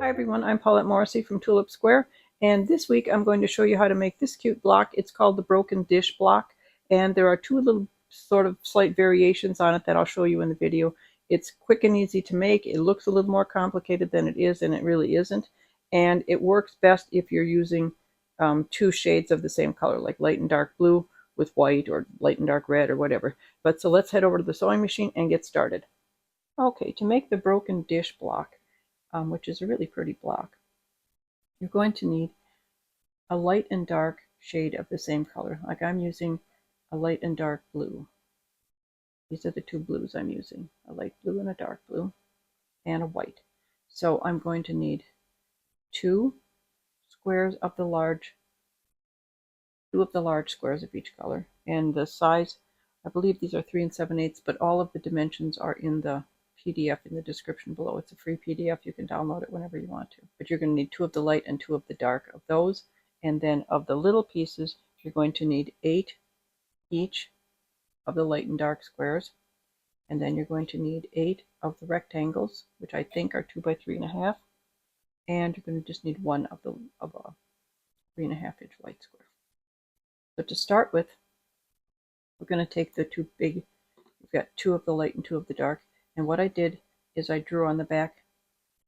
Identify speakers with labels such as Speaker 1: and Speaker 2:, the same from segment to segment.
Speaker 1: Hi everyone, I'm Paulette Morrissey from Tulip Square, and this week I'm going to show you how to make this cute block. It's called the broken dish block, and there are two little sort of slight variations on it that I'll show you in the video. It's quick and easy to make. It looks a little more complicated than it is, and it really isn't. And it works best if you're using two shades of the same color, like light and dark blue with white, or light and dark red, or whatever. But so let's head over to the sewing machine and get started. Okay, to make the broken dish block, which is a really pretty block, you're going to need a light and dark shade of the same color. Like I'm using a light and dark blue. These are the two blues I'm using, a light blue and a dark blue, and a white. So I'm going to need two of the large squares of each color. And the size, I believe these are 3 7/8, but all of the dimensions are in the PDF in the description below. It's a free PDF. You can download it whenever you want to. But you're going to need two of the light and two of the dark of those. And then of the little pieces, you're going to need 8 each of the light and dark squares. And then you're going to need 8 of the rectangles, which I think are 2 by 3.5. And you're going to just need one of a 3.5 inch white square. So to start with, we're going to take the two big, we've got 2 of the light and 2 of the dark. And what I did is I drew on the back,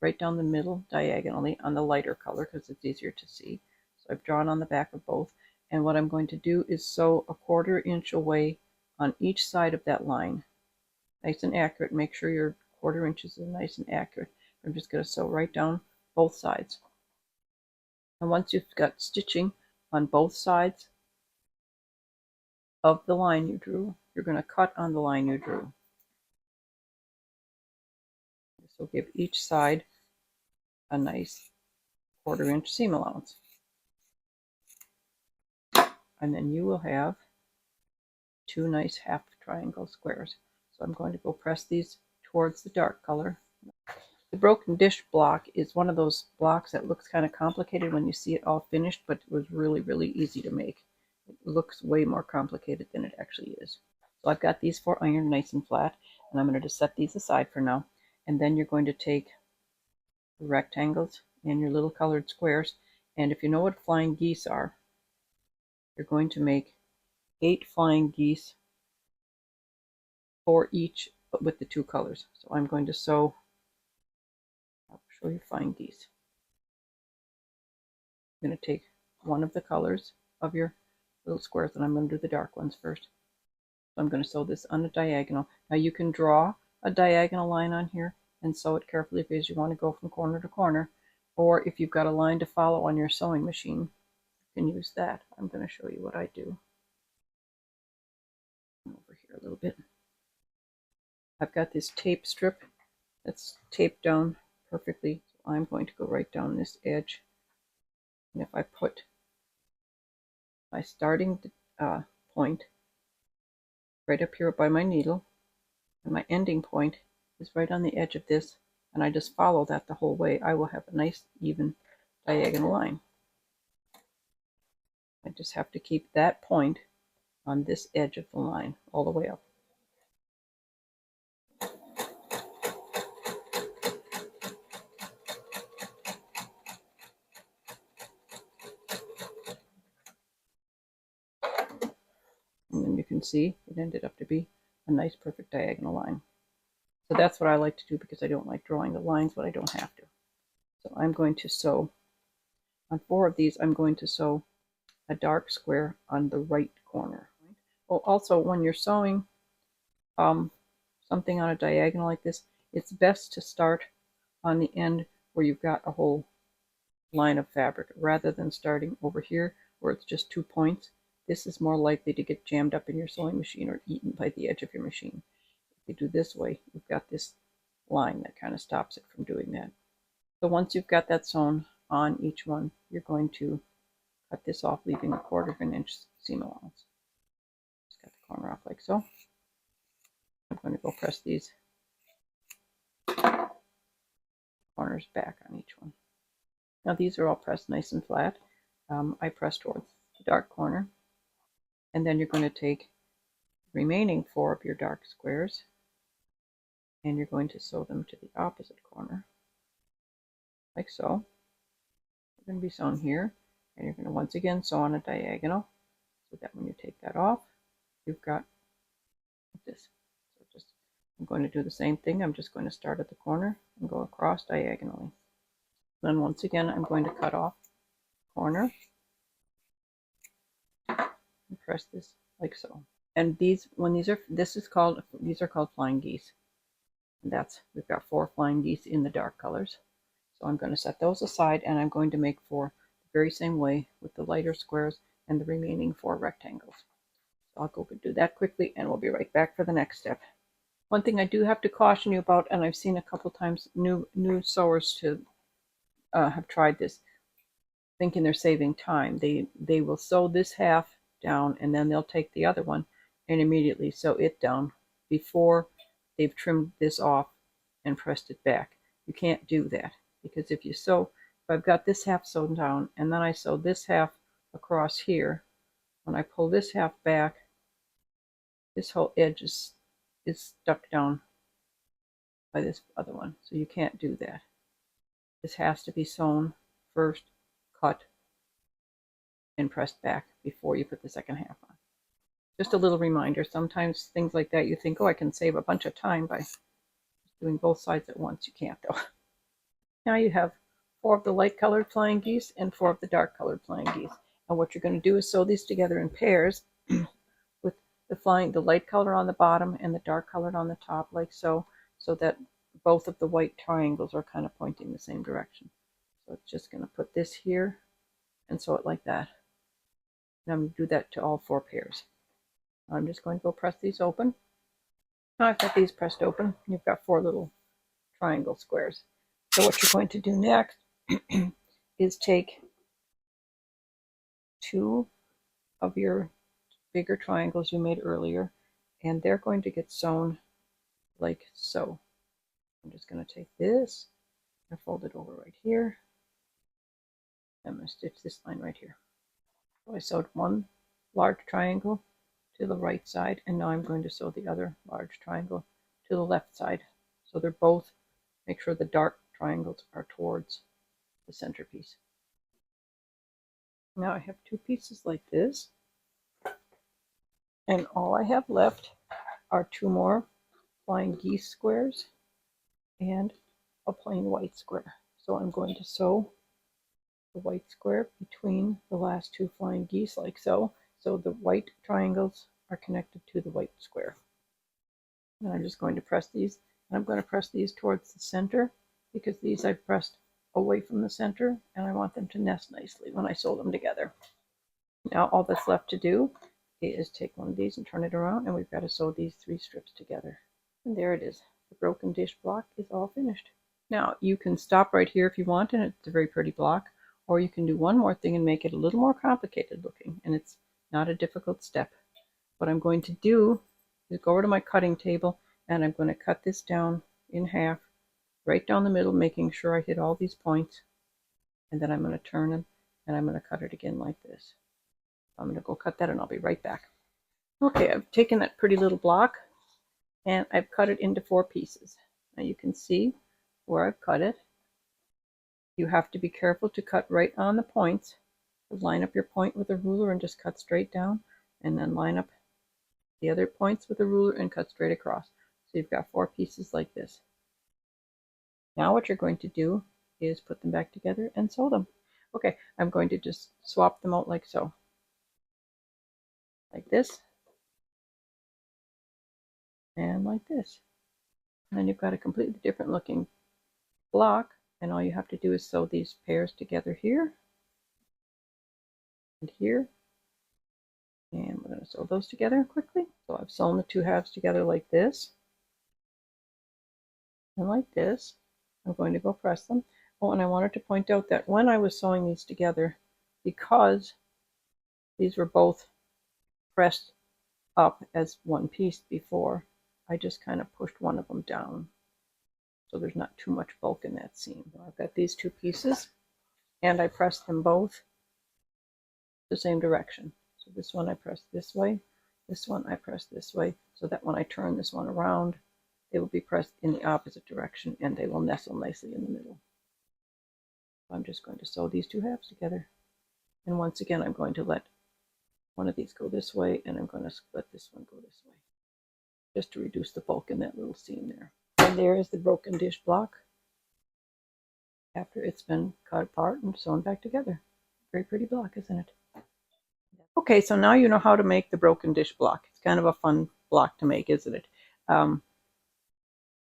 Speaker 1: right down the middle, diagonally, on the lighter color because it's easier to see. So I've drawn on the back of both. And what I'm going to do is sew a 1/4 inch away on each side of that line. Nice and accurate. Make sure your 1/4 inches are nice and accurate. I'm just going to sew right down both sides. And once you've got stitching on both sides of the line you drew, you're going to cut on the line you drew. This will give each side a nice 1/4 inch seam allowance. And then you will have 2 nice half triangle squares. So I'm going to go press these towards the dark color. The broken dish block is one of those blocks that looks kind of complicated when you see it all finished, but it was really, really easy to make. It looks way more complicated than it actually is. So I've got these 4 ironed nice and flat, and I'm going to just set these aside for now. And then you're going to take the rectangles and your little colored squares, and if you know what flying geese are, you're going to make 8 flying geese for each, but with the 2 colors. So I'm going to sew, I'll show you flying geese. I'm going to take one of the colors of your little squares, and I'm going to do the dark ones first. So I'm going to sew this on a diagonal. Now you can draw a diagonal line on here and sew it carefully because you want to go from corner to corner. Or if you've got a line to follow on your sewing machine, you can use that. I'm going to show you what I do. Over here a little bit. I've got this tape strip that's taped down perfectly. So I'm going to go right down this edge. And if I put my starting point right up here by my needle, and my ending point is right on the edge of this, and I just follow that the whole way, I will have a nice even diagonal line. I just have to keep that point on this edge of the line all the way up. And then you can see it ended up to be a nice perfect diagonal line. So that's what I like to do because I don't like drawing the lines when I don't have to. So I'm going to sew, on 4 of these, I'm going to sew a dark square on the right corner. Oh, also when you're sewing something on a diagonal like this, it's best to start on the end where you've got a whole line of fabric rather than starting over here where it's just 2 points. This is more likely to get jammed up in your sewing machine or eaten by the edge of your machine. If you do this way, you've got this line that kind of stops it from doing that. So once you've got that sewn on each one, you're going to cut this off, leaving a 1/4 inch seam allowance. Just cut the corner off like so. I'm going to go press these corners back on each one. Now these are all pressed nice and flat. I press towards the dark corner, and then you're going to remaining 4 of your dark squares, and you're going to sew them to the opposite corner, like so. They're going to be sewn here, and you're going to once again sew on a diagonal, so that when you take that off, you've got this. So just, I'm going to do the same thing. I'm just going to start at the corner and go across diagonally. Then once again, I'm going to cut off the corner and press this like so. And these are called flying geese. And we've got 4 flying geese in the dark colors. So I'm going to set those aside, and I'm going to make 4 the very same way with the lighter squares and the remaining 4 rectangles. So I'll go do that quickly, and we'll be right back for the next step. One thing I do have to caution you about, and I've seen a couple times new sewers to have tried this, thinking they're saving time. They will sew this half down, and then they'll take the other one and immediately sew it down before they've trimmed this off and pressed it back. You can't do that, because if I've got this half sewn down and then I sew this half across here, when I pull this half back, this whole edge is stuck down by this other one. So you can't do that. This has to be sewn first, cut, and pressed back before you put the second half on. Just a little reminder, sometimes things like that you think, oh, I can save a bunch of time by doing both sides at once. You can't, though. Now you have 4 of the light colored flying geese and 4 of the dark colored flying geese. And what you're going to do is sew these together in pairs with the light color on the bottom and the dark colored on the top, like so, so that both of the white triangles are kind of pointing the same direction. So it's just going to put this here and sew it like that. And I'm going to do that to all 4 pairs. I'm just going to go press these open. Now I've got these pressed open. You've got 4 little triangle squares. So what you're going to do next is take 2 of your bigger triangles you made earlier, and they're going to get sewn like so. I'm just going to take this and fold it over right here. I'm going to stitch this line right here. So I sewed 1 large triangle to the right side, and now I'm going to sew the other large triangle to the left side. So they're both, make sure the dark triangles are towards the centerpiece. Now I have 2 pieces like this, and all I have left are 2 more flying geese squares and a plain white square. So I'm going to sew the white square between the last 2 flying geese like so. So the white triangles are connected to the white square. And I'm just going to press these. And I'm going to press these towards the center, because these I've pressed away from the center, and I want them to nest nicely when I sew them together. Now all that's left to do is take one of these and turn it around, and we've got to sew these 3 strips together. And there it is. The broken dish block is all finished. Now you can stop right here if you want, and it's a very pretty block, or you can do one more thing and make it a little more complicated looking, and it's not a difficult step. What I'm going to do is go over to my cutting table, and I'm going to cut this down in half, right down the middle, making sure I hit all these points, and then I'm going to turn them, and I'm going to cut it again like this. I'm going to go cut that, and I'll be right back. Okay, I've taken that pretty little block, and I've cut it into 4 pieces. Now you can see where I've cut it. You have to be careful to cut right on the points. Line up your point with a ruler and just cut straight down, and then line up the other points with a ruler and cut straight across. So you've got 4 pieces like this. Now what you're going to do is put them back together and sew them. Okay, I'm going to just swap them out like so. Like this. And like this. And then you've got a completely different looking block, and all you have to do is sew these pairs together here and here. And we're going to sew those together quickly. So I've sewn the 2 halves together like this and like this. I'm going to go press them. Oh, and I wanted to point out that when I was sewing these together, because these were both pressed up as one piece before, I just kind of pushed one of them down, so there's not too much bulk in that seam. So I've got these 2 pieces, and I pressed them both the same direction. So this one I pressed this way, This one I press this way so that when I turn this one around, they will be pressed in the opposite direction and they will nestle nicely in the middle. I'm just going to sew these two halves together. And once again, I'm going to let one of these go this way and I'm going to let this one go this way, just to reduce the bulk in that little seam there. And there is the broken dish block after it's been cut apart and sewn back together. Very pretty block, isn't it? Okay, so now you know how to make the broken dish block. It's kind of a fun block to make, isn't it?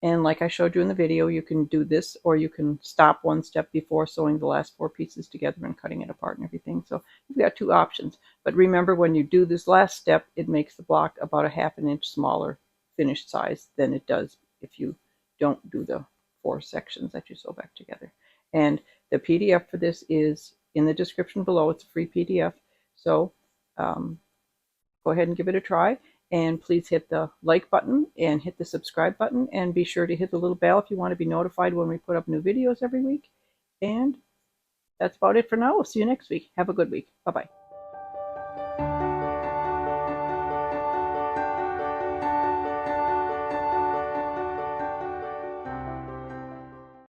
Speaker 1: And like I showed you in the video, you can do this, or you can stop one step before sewing the last 4 pieces together and cutting it apart and everything. So you've got 2 options. But remember, when you do this last step, it makes the block about a 1/2 inch smaller finished size than it does if you don't do the 4 sections that you sew back together. And the PDF for this is in the description below. It's a free PDF. So go ahead and give it a try. And please hit the like button and hit the subscribe button, and be sure to hit the little bell if you want to be notified when we put up new videos every week. And that's about it for now. We'll see you next week. Have a good week. Bye-bye.